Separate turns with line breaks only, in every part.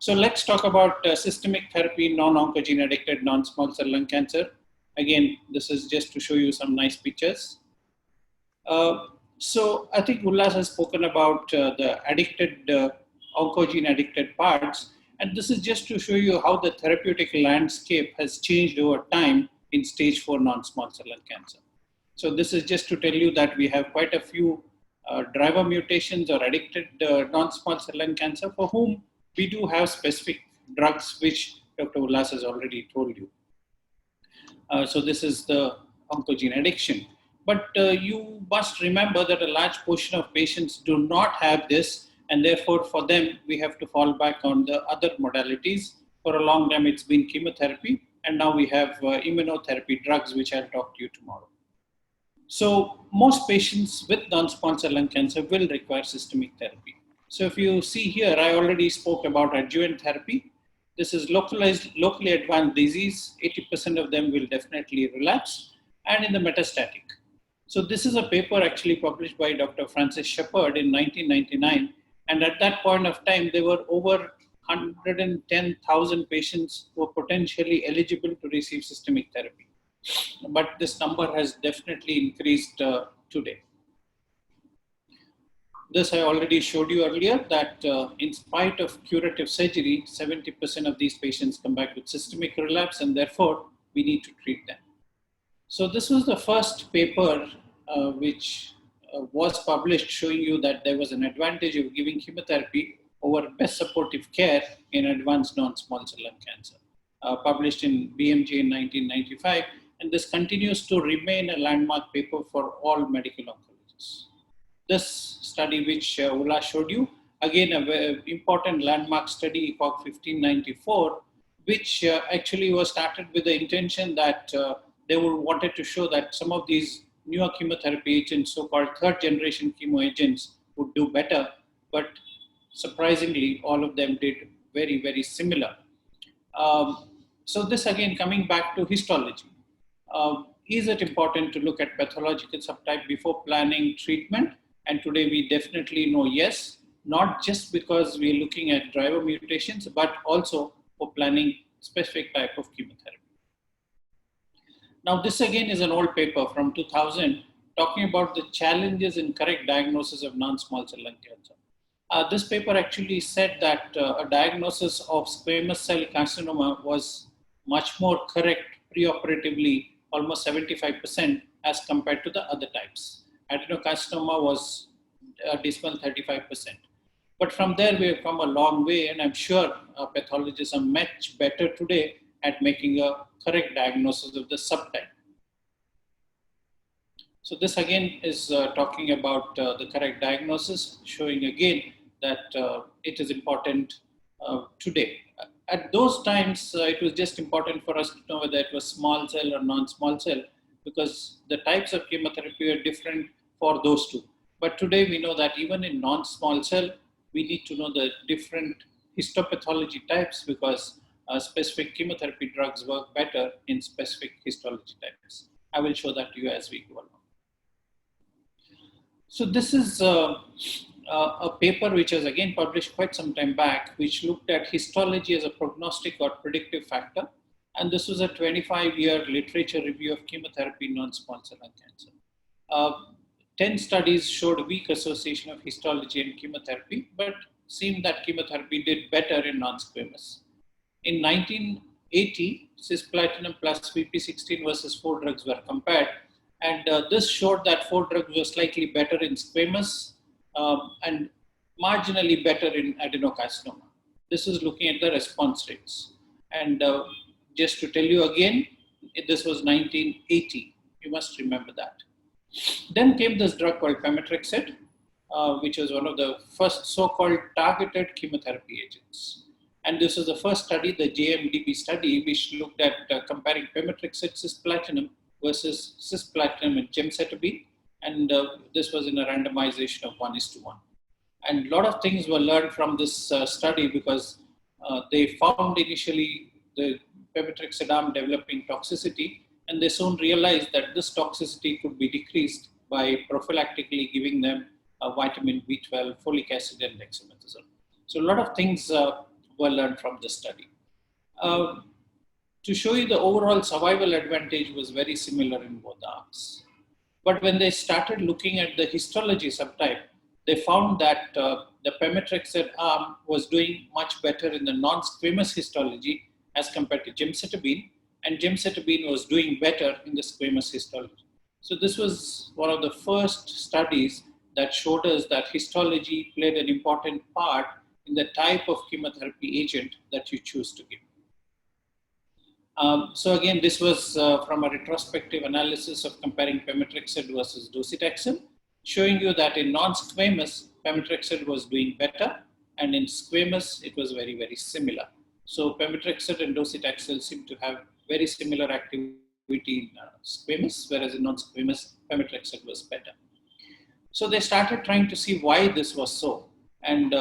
So let's talk about systemic therapy, non-oncogene addicted non-small cell lung cancer. Again, this is just to show you some nice pictures. So I think Ullas has spoken about the addicted, oncogene addicted parts. And this is just to show you how the therapeutic landscape has changed over time in stage 4 non-small cell lung cancer. So this is just to tell you that we have quite a few driver mutations or addicted non-small cell lung cancer for whom we do have specific drugs, which Dr. Ullas has already told you. So this is the oncogene addiction. But you must remember that a large portion of patients do not have this, and therefore for them, we have to fall back on the other modalities. For a long time, it's been chemotherapy, and now we have immunotherapy drugs, which I'll talk to you tomorrow. So most patients with non-small cell lung cancer will require systemic therapy. So if you see here, I already spoke about adjuvant therapy. This is locally advanced disease. 80% of them will definitely relapse, and in the metastatic. So this is a paper actually published by Dr. Francis Shepard in 1999. And at that point of time, there were over 110,000 patients who were potentially eligible to receive systemic therapy. But this number has definitely increased today. This I already showed you earlier that in spite of curative surgery, 70% of these patients come back with systemic relapse, and therefore we need to treat them. So this was the first paper which was published showing you that there was an advantage of giving chemotherapy over best supportive care in advanced non-small cell lung cancer, published in BMJ in 1995. And this continues to remain a landmark paper for all medical oncologists. This study which Ullas showed you, again a very important landmark study called 1594, which actually was started with the intention that they wanted to show that some of these newer chemotherapy agents, so-called third generation chemo agents, would do better. But surprisingly, all of them did very, very similar. So this again, coming back to histology. Is it important to look at pathological subtype before planning treatment? And today we definitely know yes, not just because we're looking at driver mutations, but also for planning specific type of chemotherapy. Now this again is an old paper from 2000 talking about the challenges in correct diagnosis of non-small cell lung cancer. This paper actually said that a diagnosis of squamous cell carcinoma was much more correct preoperatively, almost 75% as compared to the other types. Adenocarcinoma was dismal 35%. But from there we have come a long way, and I'm sure pathologists are much better today at making a correct diagnosis of the subtype. So this again is talking about the correct diagnosis, showing again that it is important today. At those times, it was just important for us to know whether it was small cell or non-small cell, because the types of chemotherapy are different for those two. But today we know that even in non-small cell, we need to know the different histopathology types, because specific chemotherapy drugs work better in specific histology types. I will show that to you as we go along. So this is a paper which was again published quite some time back, which looked at histology as a prognostic or predictive factor. And this was a 25-year literature review of chemotherapy in non-small cell lung cancer. 10 studies showed weak association of histology and chemotherapy, but seemed that chemotherapy did better in non-squamous. In 1980, cisplatin plus VP16 versus 4 drugs were compared. And this showed that 4 drugs were slightly better in squamous and marginally better in adenocarcinoma. This is looking at the response rates. And just to tell you again, this was 1980. You must remember that. Then came this drug called pemetrexed, which was one of the first so-called targeted chemotherapy agents. And this was the first study, the JMDB study, which looked at comparing pemetrexed cisplatin versus cisplatin and gemcitabine. And this was in a randomization of 1:1. And a lot of things were learned from this study, because they found initially the pemetrexed arm developing toxicity, and they soon realized that this toxicity could be decreased by prophylactically giving them vitamin B12, folic acid, and dexamethasone. So a lot of things were learned from this study. To show you the overall survival advantage was very similar in both arms. But when they started looking at the histology subtype, they found that the pemetrexed arm was doing much better in the non-squamous histology as compared to gemcitabine, and gemcitabine was doing better in the squamous histology. So this was one of the first studies that showed us that histology played an important part in the type of chemotherapy agent that you choose to give. So again, this was from a retrospective analysis of comparing pemetrexed versus docetaxel, showing you that in non-squamous, pemetrexed was doing better, and in squamous, it was very, very similar. So pemetrexed and docetaxel seem to have very similar activity in squamous, whereas in non-squamous, pemetrexed was better. So they started trying to see why this was so, and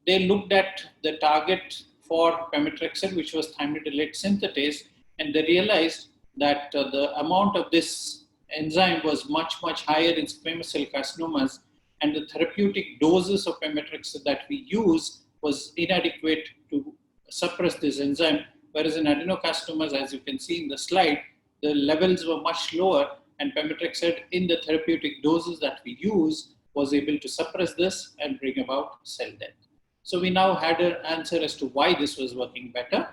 they looked at the target for pemetrexed, which was thymidylate synthetase, and they realized that the amount of this enzyme was much, much higher in squamous cell carcinomas, and the therapeutic doses of pemetrexed that we use was inadequate to suppress this enzyme, whereas in adenocarcinomas, as you can see in the slide, the levels were much lower, and pemetrexed in the therapeutic doses that we use was able to suppress this and bring about cell death. So we now had an answer as to why this was working better.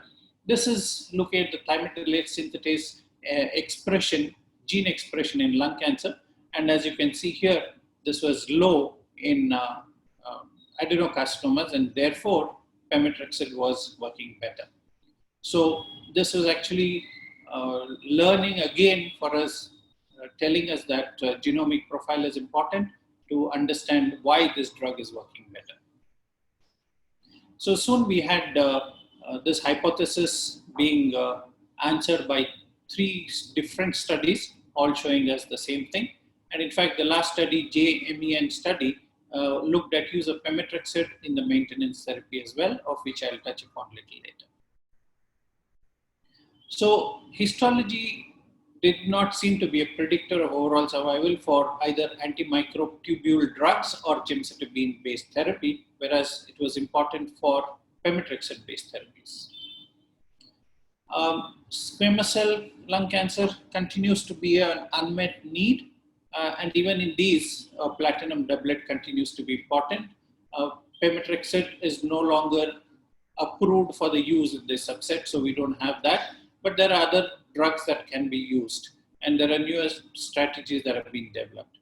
This is looking at the thymidylate synthetase expression, gene expression in lung cancer. And as you can see here, this was low in adenocarcinomas, and therefore pemetrexed was working better. So this was actually learning again for us, telling us that genomic profile is important to understand why this drug is working better. So soon we had this hypothesis being answered by 3 different studies, all showing us the same thing. And in fact, the last study, JMEN study, looked at use of pemetrexed in the maintenance therapy as well, of which I'll touch upon a little later. So histology did not seem to be a predictor of overall survival for either antimicrotubule drugs or gemcitabine-based therapy, whereas it was important for pemetrexed-based therapies. Squamous cell lung cancer continues to be an unmet need, and even in these, platinum doublet continues to be important. Pemetrexed is no longer approved for the use in this subset, so we don't have that. But there are other drugs that can be used, and there are newer strategies that are being developed.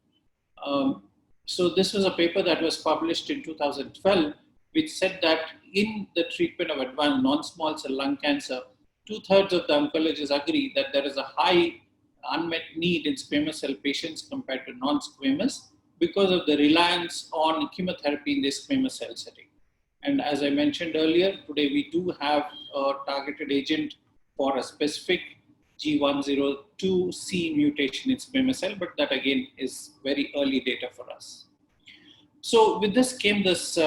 So this was a paper that was published in 2012, which said that in the treatment of advanced non-small cell lung cancer, 2/3 of the oncologists agree that there is a high unmet need in squamous cell patients compared to non-squamous because of the reliance on chemotherapy in this squamous cell setting. And as I mentioned earlier, today we do have a targeted agent for a specific G102C mutation in squamous cell, but that again is very early data for us. So with this came this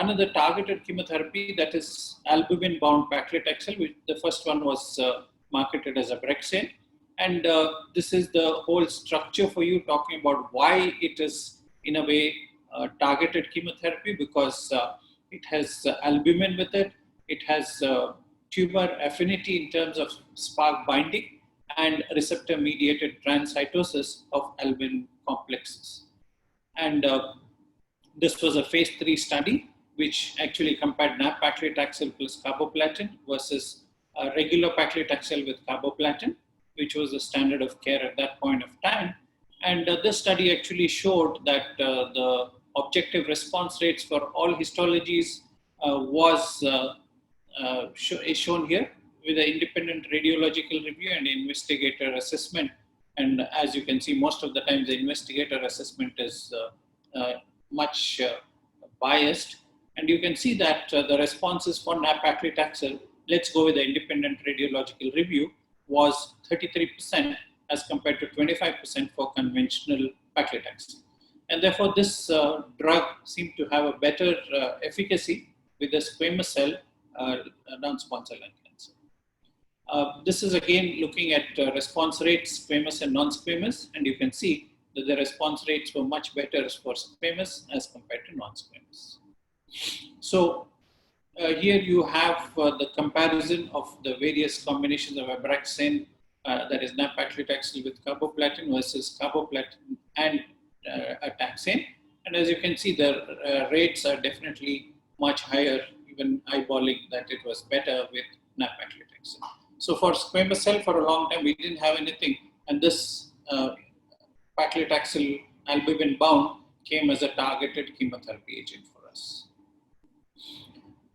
another targeted chemotherapy, that is albumin-bound paclitaxel, which the first one was marketed as Abraxane. And this is the whole structure for you, talking about why it is in a way targeted chemotherapy, because it has albumin with it, it has tumor affinity in terms of spark binding and receptor-mediated transcytosis of albumin complexes. And this was a phase 3 study, which actually compared nab-paclitaxel plus carboplatin versus regular paclitaxel with carboplatin, which was the standard of care at that point of time. And this study actually showed that the objective response rates for all histologies was is shown here with an independent radiological review and investigator assessment. And as you can see, most of the time the investigator assessment is much biased. And you can see that the responses for nab-paclitaxel, let's go with the independent radiological review, was 33% as compared to 25% for conventional paclitaxel. And therefore this drug seemed to have a better efficacy with the squamous cell non-small cell lung cancer. This is again looking at response rates, squamous and non-squamous, and you can see that the response rates were much better for squamous as compared to non-squamous. So Here you have the comparison of the various combinations of Abraxane, that is nab-paclitaxel with carboplatin versus carboplatin and taxane. And as you can see, the rates are definitely much higher, even eyeballing that it was better with nab-paclitaxel. So for squamous cell, for a long time, we didn't have anything. And this paclitaxel albumin bound came as a targeted chemotherapy agent for us.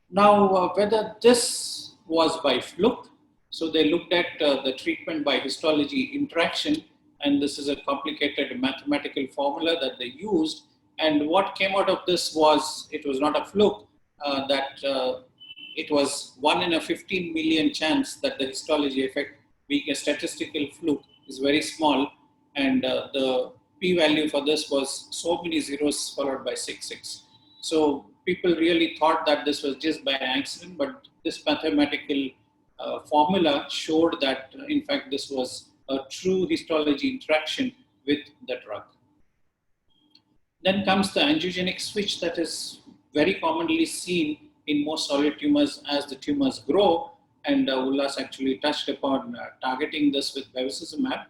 Now, whether this was by fluke, so they looked at the treatment by histology interaction, and this is a complicated mathematical formula that they used. And what came out of this was, it was not a fluke, that it was 1 in a 15 million chance that the histology effect, being a statistical fluke, is very small. And the p-value for this was so many zeros followed by 6. So people really thought that this was just by accident, but this mathematical formula showed that, in fact, this was a true histology interaction with the drug. Then comes the angiogenic switch that is very commonly seen in most solid tumors as the tumors grow. And Ullas actually touched upon targeting this with bevacizumab.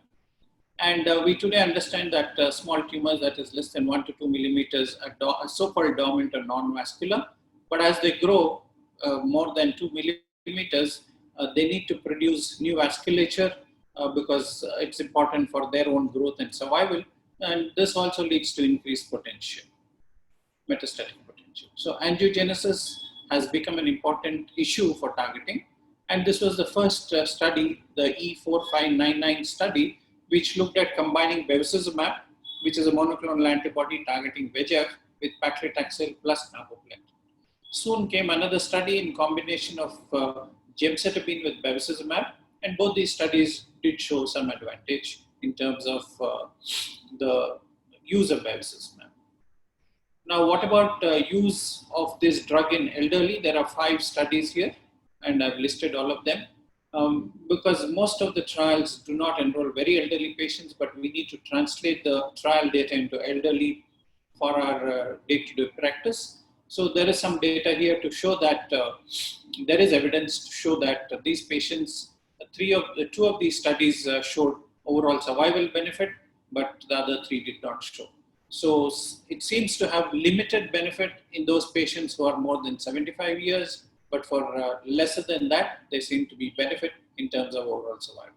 And we today understand that small tumors that is less than 1 to 2 millimeters are so-called dormant or non-vascular. But as they grow more than 2 millimeters, they need to produce new vasculature because it's important for their own growth and survival. And this also leads to increased potential, metastatic potential. So angiogenesis has become an important issue for targeting. And this was the first study, the E4599 study, which looked at combining bevacizumab, which is a monoclonal antibody targeting VEGF, with paclitaxel plus carboplatin. Soon came another study in combination of gemcitabine with bevacizumab, and both these studies did show some advantage in terms of the use of bevacizumab. Now, what about use of this drug in elderly? There are 5 studies here, and I've listed all of them. Because most of the trials do not enroll very elderly patients, but we need to translate the trial data into elderly for our day-to-day practice. So there is some data here to show that there is evidence to show that these patients, 2 of these studies showed overall survival benefit, but the other 3 did not show. So it seems to have limited benefit in those patients who are more than 75 years, but for lesser than that, they seem to be benefit in terms of overall survival.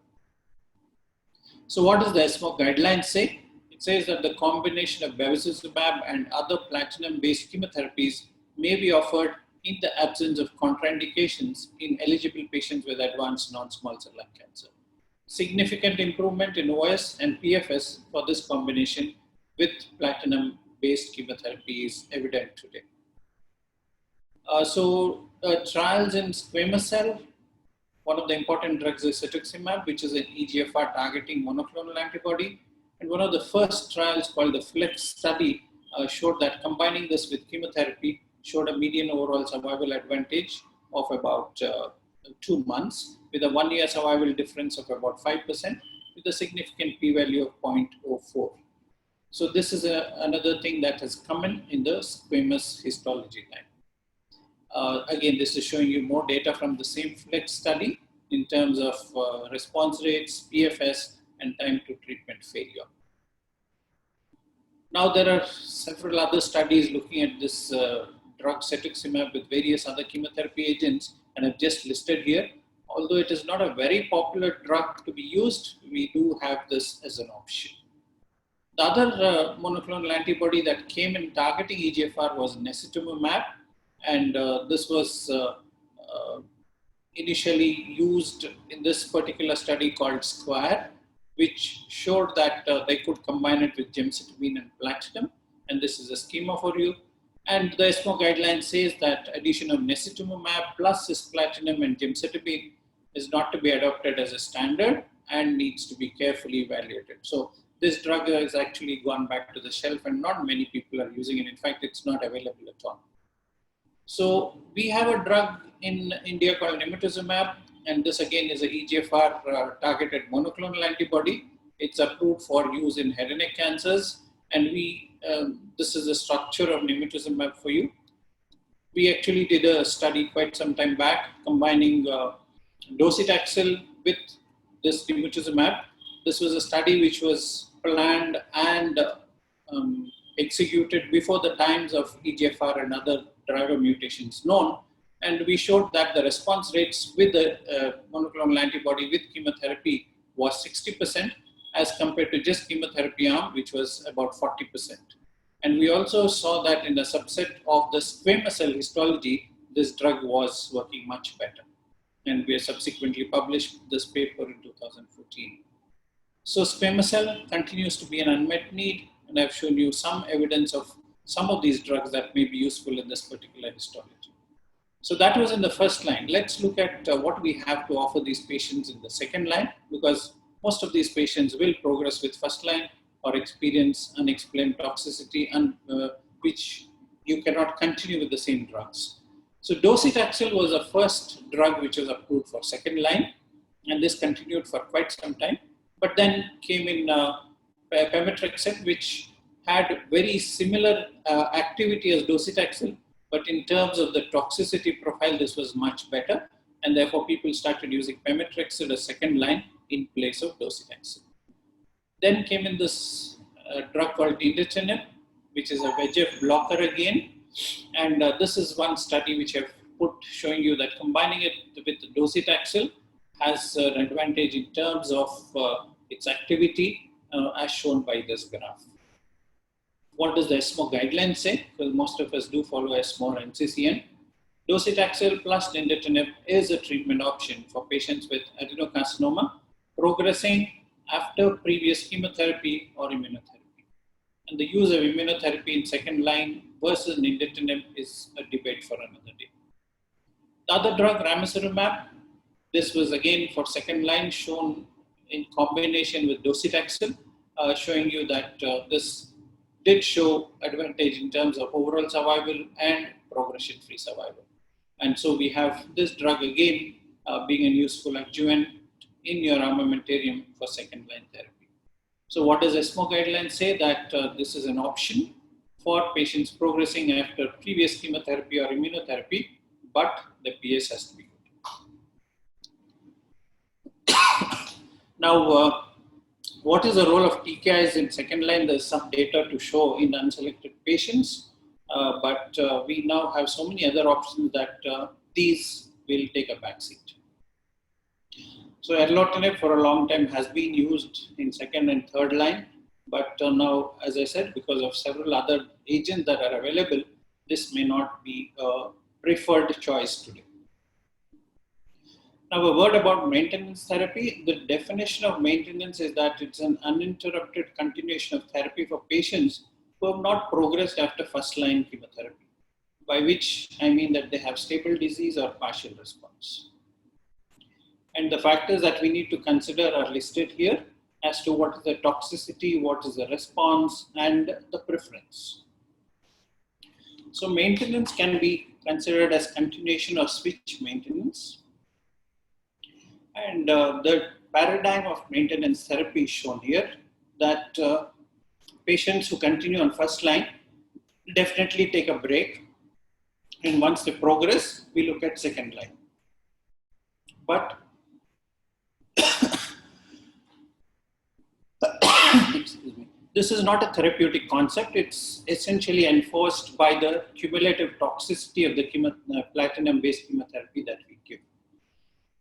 So what does the ESMO guidelines say? It says that the combination of bevacizumab and other platinum-based chemotherapies may be offered in the absence of contraindications in eligible patients with advanced non-small cell lung cancer. Significant improvement in OS and PFS for this combination with platinum-based chemotherapy is evident today. Trials in squamous cell, one of the important drugs is cetuximab, which is an EGFR targeting monoclonal antibody. And one of the first trials, called the FLEX study, showed that combining this with chemotherapy showed a median overall survival advantage of about 2 months, with a 1-year survival difference of about 5%, with a significant p-value of 0.04. So this is another thing that has come in the squamous histology line. Again, this is showing you more data from the same FLEX study in terms of response rates, PFS, and time to treatment failure. Now, there are several other studies looking at this drug cetuximab with various other chemotherapy agents, and I've just listed here. Although it is not a very popular drug to be used, we do have this as an option. The other monoclonal antibody that came in targeting EGFR was necitumumab. And this was initially used in this particular study called SQUARE, which showed that they could combine it with gemcitabine and platinum. And this is a schema for you. And the ESMO guideline says that addition of necitumumab plus cisplatinum and gemcitabine is not to be adopted as a standard and needs to be carefully evaluated. So this drug has actually gone back to the shelf, and not many people are using it. In fact, it's not available at all. So we have a drug in India called nimetuzumab, and this again is a EGFR targeted monoclonal antibody. It's approved for use in head and neck cancers, and this is the structure of nimetuzumab for you. We actually did a study quite some time back combining docetaxel with this nimotuzumab. This was a study which was planned and executed before the times of EGFR and other driver mutations known. And we showed that the response rates with the monoclonal antibody with chemotherapy was 60% as compared to just chemotherapy arm, which was about 40%. And we also saw that in a subset of the squamous cell histology, this drug was working much better. And we subsequently published this paper in 2014. So squamous cell continues to be an unmet need, and I've shown you some evidence of some of these drugs that may be useful in this particular histology. So that was in the first line. Let's look at what we have to offer these patients in the second line, because most of these patients will progress with first line or experience unexplained toxicity, and which you cannot continue with the same drugs. So docetaxel was the first drug which was approved for second line, and this continued for quite some time. But then came in pemetrexed, which had very similar activity as docetaxel, but in terms of the toxicity profile, this was much better, and therefore people started using pemetrexed as second line in place of docetaxel. Then came in this drug called nintedanib, which is a VEGF blocker again, and this is one study which I've put showing you that combining it with docetaxel has an advantage in terms of its activity, as shown by this graph. What does the ESMO guidelines say? Because most of us do follow ESMO or NCCN. Docetaxel plus nintedanib is a treatment option for patients with adenocarcinoma progressing after previous chemotherapy or immunotherapy. And the use of immunotherapy in second line versus nintedanib is a debate for another day. The other drug, ramucirumab, this was again for second line, shown in combination with docetaxel, showing you that this did show advantage in terms of overall survival and progression-free survival. And so we have this drug again being a useful adjuvant in your armamentarium for second line therapy. So what does ESMO guidelines say? That this is an option for patients progressing after previous chemotherapy or immunotherapy, but the PS has to be good. Now, what is the role of TKIs in second line? There's some data to show in unselected patients, but we now have so many other options that these will take a backseat. So erlotinib for a long time has been used in second and third line, but now, as I said, because of several other agents that are available, this may not be a preferred choice today. Now, a word about maintenance therapy. The definition of maintenance is that it's an uninterrupted continuation of therapy for patients who have not progressed after first line chemotherapy, by which I mean that they have stable disease or partial response. And the factors that we need to consider are listed here as to what is the toxicity, what is the response, and the preference. So maintenance can be considered as continuation or switch maintenance. And the paradigm of maintenance therapy is shown here, that patients who continue on first line definitely take a break. And once they progress, we look at second line. But excuse me, this is not a therapeutic concept. It's essentially enforced by the cumulative toxicity of the platinum-based chemotherapy that we give.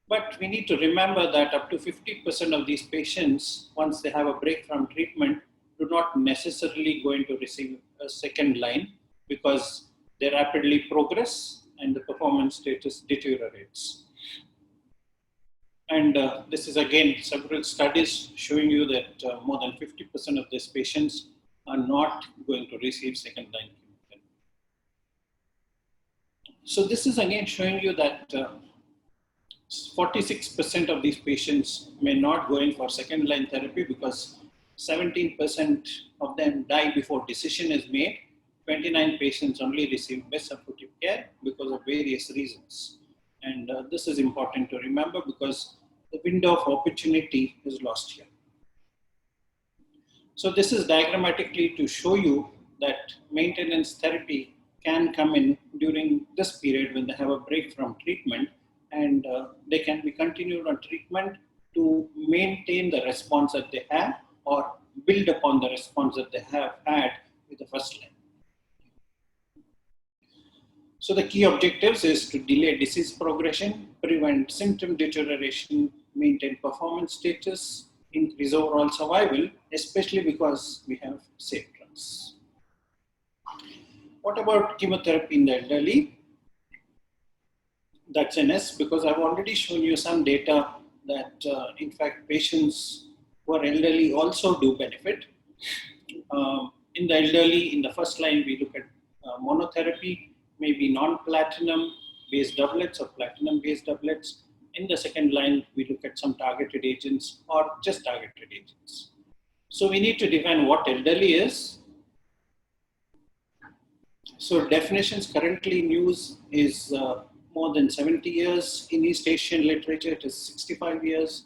But we need to remember that up to 50% of these patients, once they have a break from treatment, do not necessarily going to receive a second line because they rapidly progress and the performance status deteriorates. And this is again several studies showing you that more than 50% of these patients are not going to receive second line chemotherapy. So this is again showing you that 46% of these patients may not go in for second line therapy because 17% of them die before decision is made. 29 patients only receive best supportive care because of various reasons. And this is important to remember because the window of opportunity is lost here. So this is diagrammatically to show you that maintenance therapy can come in during this period when they have a break from treatment, and they can be continued on treatment to maintain the response that they have or build upon the response that they have had with the first line. So the key objectives is to delay disease progression, prevent symptom deterioration, maintain performance status, increase overall survival, especially because we have safe drugs. What about chemotherapy in the elderly? That's an S, because I've already shown you some data that in fact patients who are elderly also do benefit. In the elderly, in the first line, we look at monotherapy, maybe non-platinum based doublets or platinum based doublets. In the second line, we look at some targeted agents or just targeted agents. So we need to define what elderly is. So definitions currently in use is more than 70 years. In East Asian literature, it is 65 years.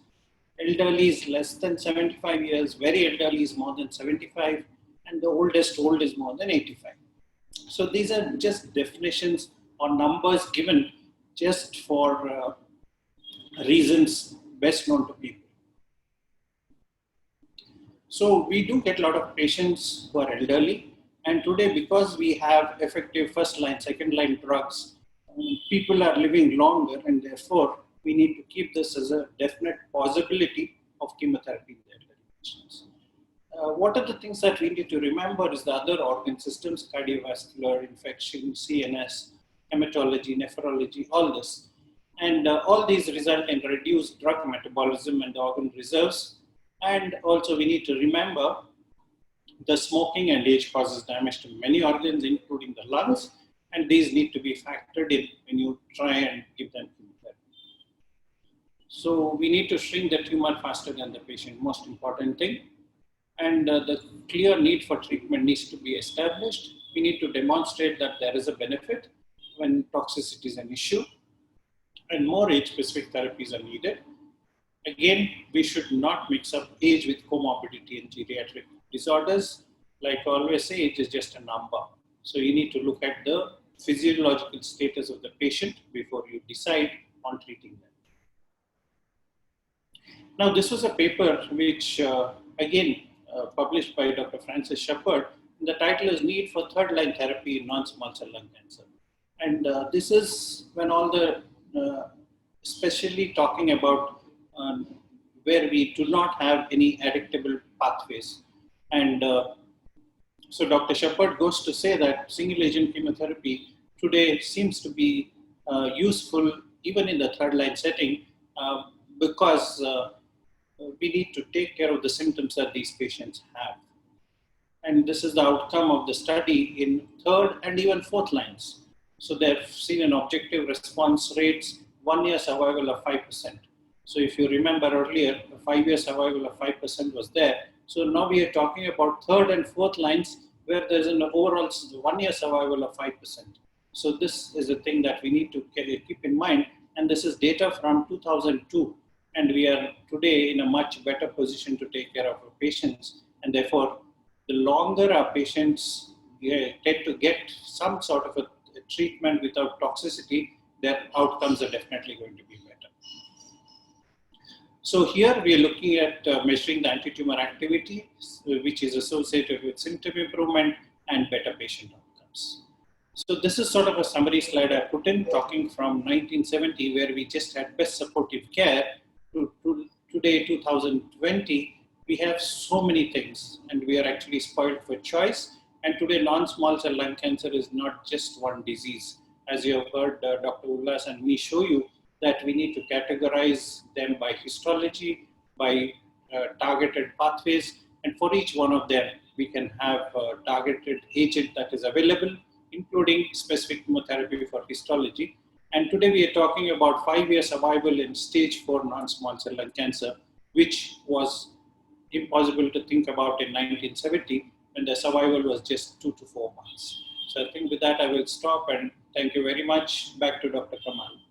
Elderly is less than 75 years. Very elderly is more than 75. And the oldest old is more than 85. So these are just definitions or numbers given just for reasons best known to people. So we do get a lot of patients who are elderly, and today because we have effective first line, second line drugs, people are living longer, and therefore we need to keep this as a definite possibility of chemotherapy in the elderly patients. What are the things that we need to remember is the other organ systems, cardiovascular, infection, CNS, hematology, nephrology, all this. And all these result in reduced drug metabolism and the organ reserves. And also we need to remember the smoking and age causes damage to many organs, including the lungs. And these need to be factored in when you try and give them chemotherapy. So we need to shrink the tumor faster than the patient, most important thing. And the clear need for treatment needs to be established. We need to demonstrate that there is a benefit when toxicity is an issue, and more age-specific therapies are needed. Again, we should not mix up age with comorbidity in geriatric disorders. Like I always say, age is just a number. So you need to look at the physiological status of the patient before you decide on treating them. Now, this was a paper which, again, published by Dr. Francis Shepard. The title is Need for Third Line Therapy in Non-Small Cell Lung Cancer. And this is when all the, especially talking about where we do not have any addictable pathways. And so Dr. Shepard goes to say that single agent chemotherapy today seems to be useful even in the third line setting because we need to take care of the symptoms that these patients have. And this is the outcome of the study in third and even fourth lines. So they've seen an objective response rates, 1 year survival of 5%. So if you remember earlier, a 5-year survival of 5% was there. So now we are talking about third and fourth lines where there's an overall 1 year survival of 5%. So this is a thing that we need to keep in mind. And this is data from 2002. And we are today in a much better position to take care of our patients. And therefore, the longer our patients tend to get some sort of a treatment without toxicity, their outcomes are definitely going to be better. So here we are looking at measuring the anti-tumor activity, which is associated with symptom improvement and better patient outcomes. So this is sort of a summary slide I put in, talking from 1970, where we just had best supportive care, to today, 2020, we have so many things, and we are actually spoiled for choice. And today, non-small cell lung cancer is not just one disease. As you have heard Dr. Ullas and me show you, that we need to categorize them by histology, by targeted pathways, and for each one of them, we can have a targeted agent that is available, including specific chemotherapy for histology. And today we are talking about 5-year survival in stage 4 non-small cell lung cancer, which was impossible to think about in 1970 when the survival was just 2 to 4 months. So I think with that I will stop, and thank you very much. Back to Dr. Kamal.